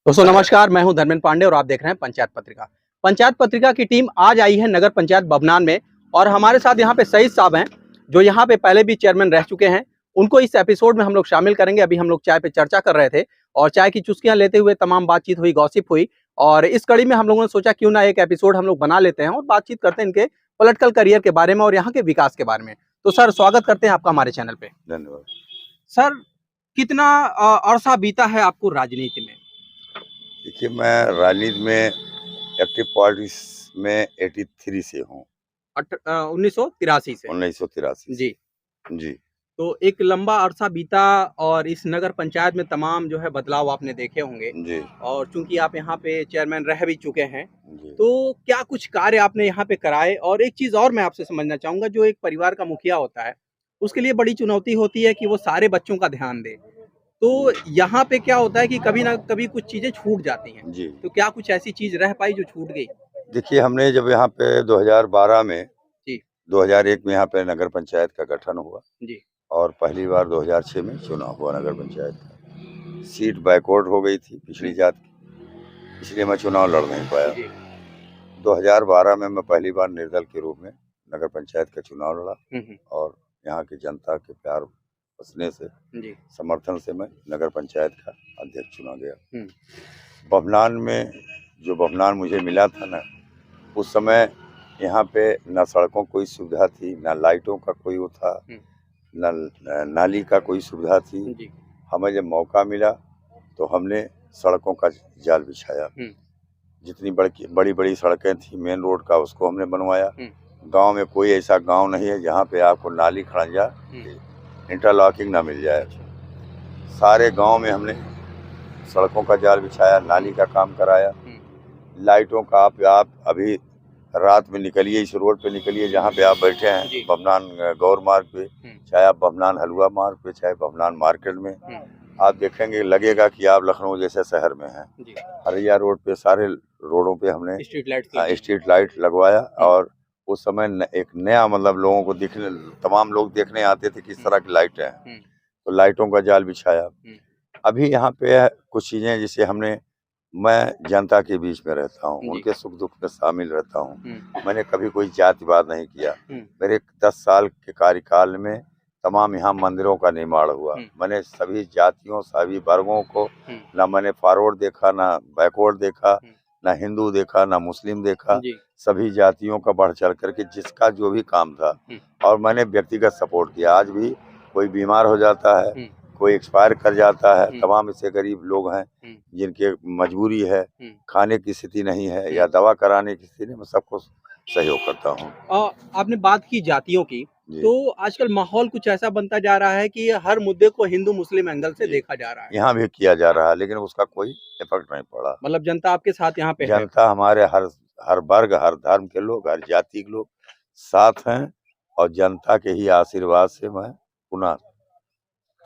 दोस्तों नमस्कार, मैं हूं धर्मेंद्र पांडे और आप देख रहे हैं पंचायत पत्रिका। पंचायत पत्रिका की टीम आज आई है नगर पंचायत बभनान में और हमारे साथ यहां पे सईद साहब हैं जो यहां पे पहले भी चेयरमैन रह चुके हैं। उनको इस एपिसोड में हम लोग शामिल करेंगे। अभी हम लोग चाय पे चर्चा कर रहे थे और चाय की चुस्कियां लेते हुए तमाम बातचीत हुई, गॉसिप हुई और इस कड़ी में हम लोगों ने सोचा क्यों ना एक एपिसोड हम लोग बना लेते हैं और बातचीत करते हैं इनके पॉलिटिकल करियर के बारे में और यहाँ के विकास के बारे में। तो सर, स्वागत करते हैं आपका हमारे चैनल पे। धन्यवाद सर, कितना अरसा बीता है आपको राजनीति में? देखिए, मैं राजनीति में एक्टिव पॉलिटिक्स में 83 से हूँ। 1983 से? 1983 जी। जी। तो एक लंबा अरसा बीता और इस नगर पंचायत में तमाम जो है बदलाव आपने देखे होंगे जी और चूंकि आप यहाँ पे चेयरमैन रह भी चुके हैं, जी। तो क्या कुछ कार्य आपने यहाँ पे कराए? और एक चीज और मैं आपसे समझना चाहूंगा, जो एक परिवार का मुखिया होता है उसके लिए बड़ी चुनौती होती है कि वो सारे बच्चों का ध्यान दे। तो यहाँ पे क्या होता है कि कभी ना कभी कुछ चीजें छूट जाती हैं, जी तो क्या कुछ ऐसी चीज रह पाई जो छूट गई? देखिए, हमने जब यहाँ पे 2012 में जी 2001 में यहाँ पे नगर पंचायत का गठन हुआ जी और पहली बार 2006 में चुनाव हुआ नगर पंचायत का। सीट बैकवर्ड हो गई थी पिछड़ी जात की, इसलिए मैं चुनाव लड़ नहीं पाया। जी 2012 में मैं पहली बार निर्दल के रूप में नगर पंचायत का चुनाव लड़ा हम्म, और यहाँ की जनता के प्यार बसने से, जी समर्थन से मैं नगर पंचायत का अध्यक्ष चुना गया। हम्म, बभनान में जो बभनान मुझे मिला था ना, उस समय यहाँ पे ना सड़कों कोई सुविधा थी, ना लाइटों का कोई वो था, ना नाली का कोई सुविधा थी। जी हमें जब मौका मिला तो हमने सड़कों का जाल बिछाया। जितनी बड़ी बड़ी सड़कें थी मेन रोड का, उसको हमने बनवाया। गांव में कोई ऐसा गांव नहीं है जहाँ पे आपको नाली खड़ंजा इंटरलॉकिंग ना मिल जाए। सारे गांव में हमने सड़कों का जाल बिछाया, नाली का काम कराया। लाइटों का आप अभी रात में निकलिए, इस रोड पे निकलिए जहाँ पे आप बैठे हैं, बभनान गौर मार्ग पे, चाहे आप बभनान हलुआ मार्ग पे, चाहे बभनान मार्केट में, आप देखेंगे लगेगा कि आप लखनऊ जैसे शहर में हैं। हरैया रोड पे सारे रोडों पे हमने स्ट्रीट लाइट लगवाया और उस समय एक नया मतलब लोगों को दिखने, तमाम लोग देखने आते थे किस तरह की लाइट है, तो लाइटों का जाल बिछाया। अभी यहाँ पे कुछ चीजें जिसे मैं जनता के बीच में रहता हूँ, उनके सुख दुख में शामिल रहता हूँ। मैंने कभी कोई जातिवाद नहीं किया। मेरे 10 साल के कार्यकाल में तमाम यहाँ मंदिरों का निर्माण हुआ। मैंने सभी जातियों, सभी वर्गों को, ना मैंने फॉरवर्ड देखा, ना बैकवर्ड देखा, ना हिंदू देखा, ना मुस्लिम देखा। सभी जातियों का बढ़ चढ़ करके जिसका जो भी काम था, और मैंने व्यक्तिगत सपोर्ट किया। आज भी कोई बीमार हो जाता है, कोई एक्सपायर कर जाता है, तमाम ऐसे गरीब लोग हैं जिनके मजबूरी है, खाने की स्थिति नहीं है या दवा कराने की स्थिति, मैं सबको सहयोग करता हूँ। आपने बात की जातियों की, तो आजकल माहौल कुछ ऐसा बनता जा रहा है कि हर मुद्दे को हिंदू मुस्लिम एंगल से देखा जा रहा है। यहाँ भी किया जा रहा है, लेकिन उसका कोई इफेक्ट नहीं पड़ा। मतलब जनता आपके साथ यहाँ पे है? जनता हमारे हर वर्ग, हर धर्म के लोग, हर जाति के लोग साथ हैं और जनता के ही आशीर्वाद से मैं पुनः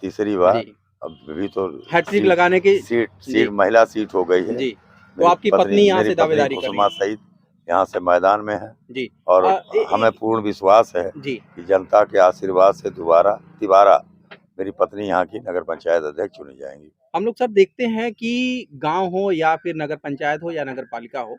तीसरी बार, अब भी तो हैट्रिक लगाने की सीट महिला सीट हो गई है जी। तो आपकी पत्नी यहाँ से दावेदारी कर रही है? सईद यहाँ से मैदान में है जी और हमें पूर्ण विश्वास है जी कि जनता के आशीर्वाद से तिबारा मेरी पत्नी यहाँ की नगर पंचायत अध्यक्ष चुनी जाएंगी। हम लोग सब देखते हैं कि गांव हो या फिर नगर पंचायत हो या नगर पालिका हो,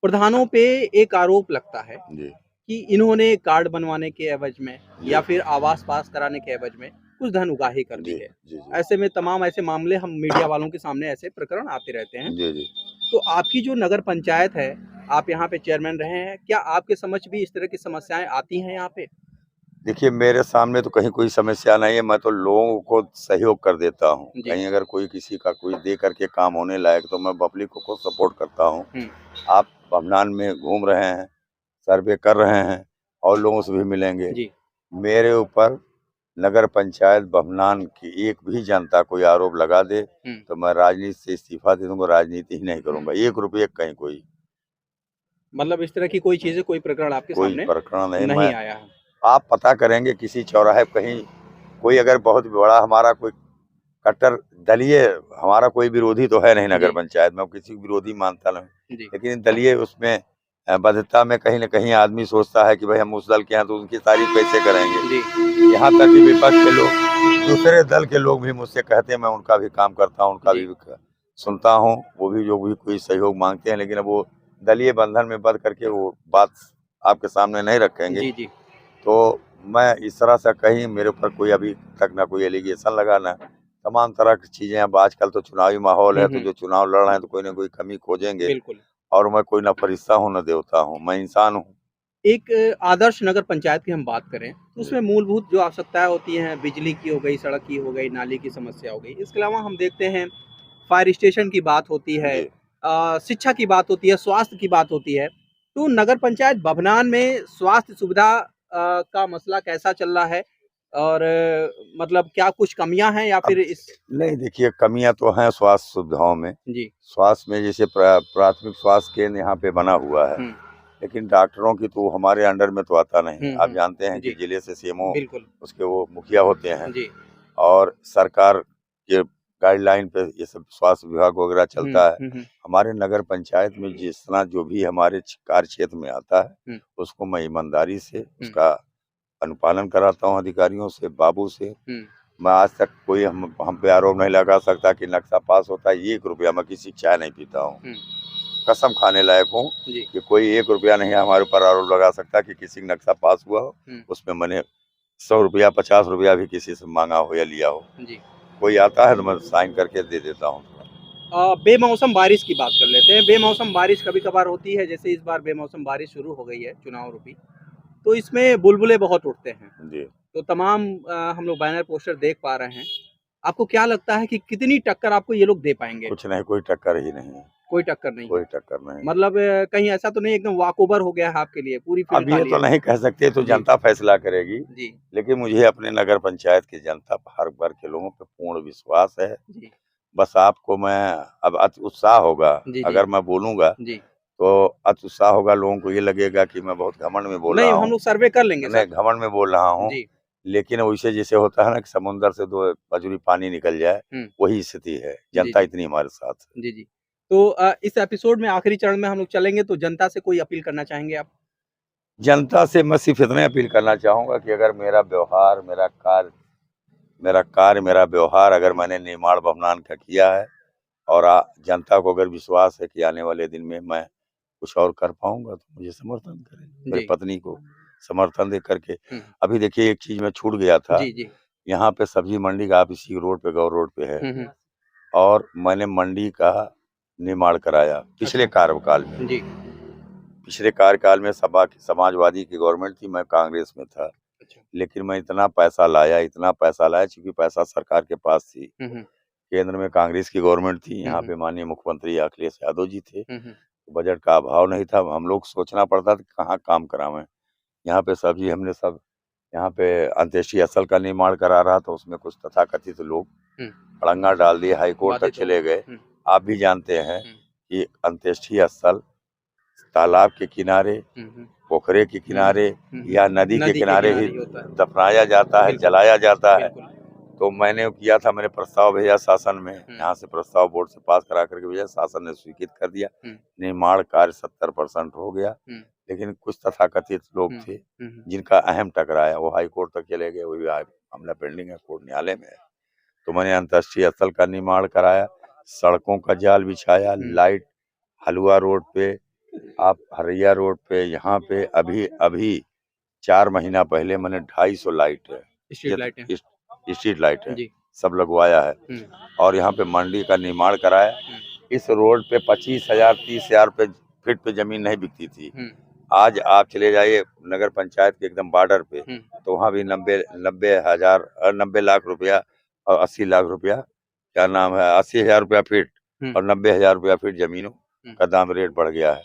प्रधानों पे एक आरोप लगता है जी कि इन्होंने कार्ड बनवाने के एवज में या फिर आवास पास कराने के एवज में कुछ धन उगाही कर दी है। जी। ऐसे में तमाम ऐसे मामले हम मीडिया वालों के सामने ऐसे प्रकरण आते रहते हैं। जी। तो आपकी जो नगर पंचायत है, आप यहाँ पे चेयरमैन रहे हैं, क्या आपके समझ भी इस तरह की समस्याएं आती हैं यहाँ पे? देखिए, मेरे सामने तो कहीं कोई समस्या नहीं है। मैं तो लोगों को सहयोग कर देता हूँ। कहीं अगर कोई किसी का कोई दे करके काम होने लायक, तो मैं पब्लिक को सपोर्ट करता हूँ। आप बभनान में घूम रहे हैं, सर्वे कर रहे हैं और लोगों से भी मिलेंगे जी। मेरे ऊपर नगर पंचायत बभनान की एक भी जनता कोई आरोप लगा दे तो मैं राजनीति से इस्तीफा दे दूंगा, राजनीति ही नहीं करूंगा। 1 रुपये कहीं कोई, मतलब इस तरह की कोई चीजें, कोई प्रकरण आपके सामने प्रकरण नहीं आया है? आप पता करेंगे किसी चौराहे कहीं कोई अगर बहुत बड़ा हमारा कोई कट्टर दलीय, हमारा कोई विरोधी तो है नहीं नगर पंचायत में, किसी विरोधी मानता नहीं, लेकिन दलीय उसमें बद्धता में कहीं न कहीं आदमी सोचता है कि भाई हम उस दल के हैं तो उनकी तारीफ कैसे करेंगे। यहाँ तक कि विपक्ष के लोग, दूसरे दल के लोग भी मुझसे कहते हैं मैं उनका भी काम करता हूँ, उनका भी सुनता हूँ, वो भी जो भी कोई सहयोग मांगते हैं, लेकिन अब वो दलीय बंधन में बंध करके वो बात आपके सामने नहीं रखेंगे। जी जी। तो मैं इस तरह से कहीं मेरे ऊपर कोई अभी तक ना कोई एलिगेशन लगा ना तमाम तरह की चीजें। अब आजकल तो चुनावी माहौल है, तो जो चुनाव लड़ रहे हैं तो कोई ना कोई कमी खोजेंगे। बिल्कुल। और मैं कोई ना फरिश्ता हूँ, ना देवता हूँ, मैं इंसान हूँ। एक आदर्श नगर पंचायत की हम बात करें तो उसमें मूलभूत जो आवश्यकताएं होती हैं, बिजली की हो गई, सड़क की हो गई, नाली की समस्या हो गई, इसके अलावा हम देखते हैं फायर स्टेशन की बात होती है, जी। शिक्षा की बात होती है, स्वास्थ्य की बात होती है। तो नगर पंचायत बभनान में स्वास्थ्य सुविधा का मसला कैसा चल रहा है, और मतलब क्या कुछ कमियां हैं या अब फिर इस। नहीं, देखिए कमियां तो हैं स्वास्थ्य सुविधाओं में। जी। स्वास्थ्य में जैसे प्राथमिक स्वास्थ्य केंद्र यहाँ पे बना हुआ है, लेकिन डॉक्टरों की तो हमारे अंडर में तो आता नहीं है। आप जानते हैं कि जी। जिले से सीएमओ बिल्कुल। उसके वो मुखिया होते हैं, जी। और सरकार के गाइडलाइन पे ये सब स्वास्थ्य विभाग वगैरह चलता है। हमारे नगर पंचायत में जिस तरह जो भी हमारे कार्य क्षेत्र में आता है, उसको मैं ईमानदारी से उसका अनुपालन कराता हूँ, अधिकारियों से, बाबू से। मैं आज तक कोई हम पे आरोप नहीं लगा सकता कि नक्शा पास होता है 1 रुपया, मैं किसी की चाय नहीं पीता हूँ। कसम खाने लायक हूँ कि कोई 1 रुपया नहीं हमारे ऊपर आरोप लगा सकता कि किसी का नक्शा पास हुआ हो, उसमें मैंने 100 रुपया 50 रुपया भी किसी से मांगा हो या लिया हो। कोई आता है तो मैं साइन करके दे देता हूँ। बेमौसम बारिश की बात कर लेते हैं। बेमौसम बारिश कभी कभार होती है, जैसे इस बार बेमौसम बारिश शुरू हो गई है चुनाव रूपी, तो इसमें बुलबुले बहुत उठते हैं। जी। तो तमाम हम लोग बैनर पोस्टर देख पा रहे हैं। आपको क्या लगता है कि कितनी टक्कर आपको ये लोग दे पाएंगे? कुछ नहीं, कोई टक्कर ही नहीं है। कोई टक्कर नहीं है। कोई टक्कर नहीं। मतलब कहीं ऐसा तो नहीं एकदम वॉक ओवर हो गया है आपके लिए, पूरी फील्ड अब ये खाली तो है? नहीं कह सकते, तो जनता फैसला करेगी। जी। लेकिन मुझे अपने नगर पंचायत की जनता पर, हर वर्ग के लोगों पे पूर्ण विश्वास है। जी। बस आपको मैं अब अति उत्साह होगा, जी। अगर मैं बोलूंगा जी। तो अति उत्साह होगा, लोगों को ये लगेगा कि मैं बहुत घमंड में बोल नहीं, रहा हम हूँ। लोग सर्वे कर लेंगे नहीं, सर। घमंड में बोल रहा हूँ। जी। लेकिन वैसे जैसे होता है ना कि समुंदर से 2 पजरी पानी निकल जाए, वही स्थिति है। जनता जी। इतनी हमारे साथ है। जी जी। तो इस एपिसोड में आखिरी चरण में हम लोग चलेंगे, तो जनता से कोई अपील करना चाहेंगे आप? जनता से मैं सिर्फ इतना अपील करना चाहूंगा कि अगर मेरा व्यवहार, मेरा व्यवहार अगर मैंने निर्माण बभनान का किया है, और जनता को अगर विश्वास है कि आने वाले दिन में मैं कुछ और कर पाऊंगा, तो मुझे समर्थन करें। मेरी पत्नी को समर्थन दे करके। अभी देखिए एक चीज में छूट गया था। जी जी। यहाँ पे सब्जी मंडी का, आप इसी रोड पे, गौर रोड पे है, और मैंने मंडी का निर्माण कराया पिछले कार्यकाल में। जी। पिछले कार्यकाल में समाजवादी की गवर्नमेंट थी, मैं कांग्रेस में था। लेकिन मैं इतना पैसा लाया, क्योंकि पैसा सरकार के पास थी। केंद्र में कांग्रेस की गवर्नमेंट थी, यहाँ पे माननीय मुख्यमंत्री अखिलेश यादव जी थे। बजट का अभाव नहीं था, हम लोग सोचना पड़ता था कि कहाँ काम करावें। यहाँ पे सब्जी हमने सब, यहाँ पे अंत्येष्टि स्थल का निर्माण करा रहा था, उसमें कुछ तथाकथित लोग अड़ंगा डाल दिए, हाईकोर्ट तक चले गए। आप भी जानते हैं कि अंत्येष्टि स्थल तालाब के किनारे, पोखरे के किनारे या नदी के किनारे ही दफनाया जाता है, जलाया जाता है। तो मैंने किया था, मैंने प्रस्ताव भेजा शासन में, यहाँ से प्रस्ताव बोर्ड से पास करा करके भेजा, शासन ने स्वीकृत कर दिया। निर्माण कार्य 70% हो गया। लेकिन कुछ तथाकथित लोग थे जिनका अहम टकराया, वो हाई कोर्ट तक चले गए, वो भी मामला पेंडिंग है, कोर्ट न्यायालय में है। तो मैंने अंतर्राष्ट्रीय स्थल का निर्माण कराया, सड़कों का जाल बिछाया, लाइट हलुआ रोड पे, आप हरैया रोड पे, यहाँ पे अभी 4 महीना पहले मैंने 250 लाइट है, स्ट्रीट लाइट है, सब लगवाया है। और यहाँ पे मंडी का निर्माण कराया। इस रोड पे 25,000 30,000 रुपए फीट पे जमीन नहीं बिकती थी। आज आप चले जाइए नगर पंचायत के एकदम बॉर्डर पे, तो वहाँ भी 90 लाख रुपया और 80 लाख रुपया, क्या नाम है, 80,000 रुपया फीट और 90,000 रुपया फीट जमीनों का दाम, रेट बढ़ गया है।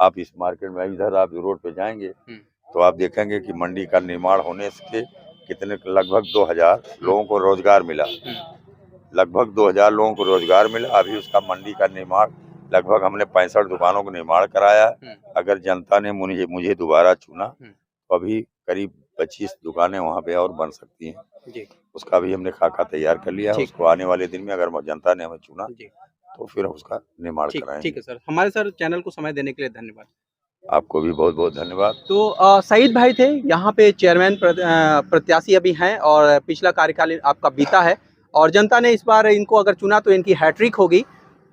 आप इस मार्केट में, इधर आप रोड पे जाएंगे तो आप देखेंगे कि मंडी का निर्माण होने से कितने, लगभग 2,000 लोगों को रोजगार मिला। लगभग 2,000 लोगों को रोजगार मिला। अभी उसका मंडी का निर्माण, लगभग हमने 65 दुकानों को निर्माण कराया। अगर जनता ने मुझे दोबारा चुना तो अभी करीब 25 दुकानें वहाँ पे और बन सकती हैं। उसका भी हमने खाका तैयार कर लिया है। उसको आने वाले दिन में अगर जनता ने हमें चुना तो फिर उसका निर्माण कराएंगे। ठीक है सर, हमारे सर चैनल को समय देने के लिए धन्यवाद। आपको भी बहुत बहुत धन्यवाद। तो सईद भाई थे यहाँ पे चेयरमैन प्रत्याशी अभी हैं, और पिछला कार्यकाल आपका बीता है, और जनता ने इस बार इनको अगर चुना तो इनकी हैट्रिक होगी।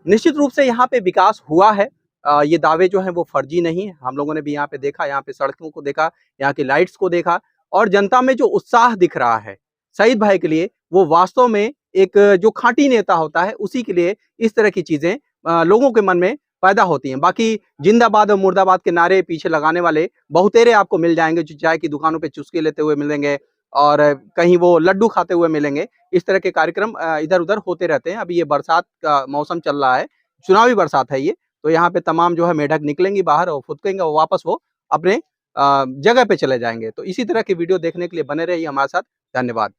निश्चित रूप से यहाँ पे विकास हुआ है। ये दावे जो हैं वो फर्जी नहीं है। हम लोगों ने भी यहाँ पे देखा, यहाँ पे सड़कों को देखा, यहाँ की लाइट्स को देखा और जनता में जो उत्साह दिख रहा है शहीद भाई के लिए, वो वास्तव में एक जो खाँटी नेता होता है उसी के लिए इस तरह की चीजें लोगों के मन में पैदा होती हैं। बाकी जिंदाबाद और मुर्दाबाद के नारे पीछे लगाने वाले बहुतेरे आपको मिल जाएंगे, जो चाय की दुकानों पे चुस्की लेते हुए मिलेंगे और कहीं वो लड्डू खाते हुए मिलेंगे। इस तरह के कार्यक्रम इधर उधर होते रहते हैं। अभी ये बरसात का मौसम चल रहा है, चुनावी बरसात है ये, तो यहाँ पे तमाम जो है मेढक निकलेंगी बाहर और फुदकेंगे और वापस वो अपने जगह पे चले जाएंगे। तो इसी तरह की वीडियो देखने के लिए बने रहिए हमारे साथ। धन्यवाद।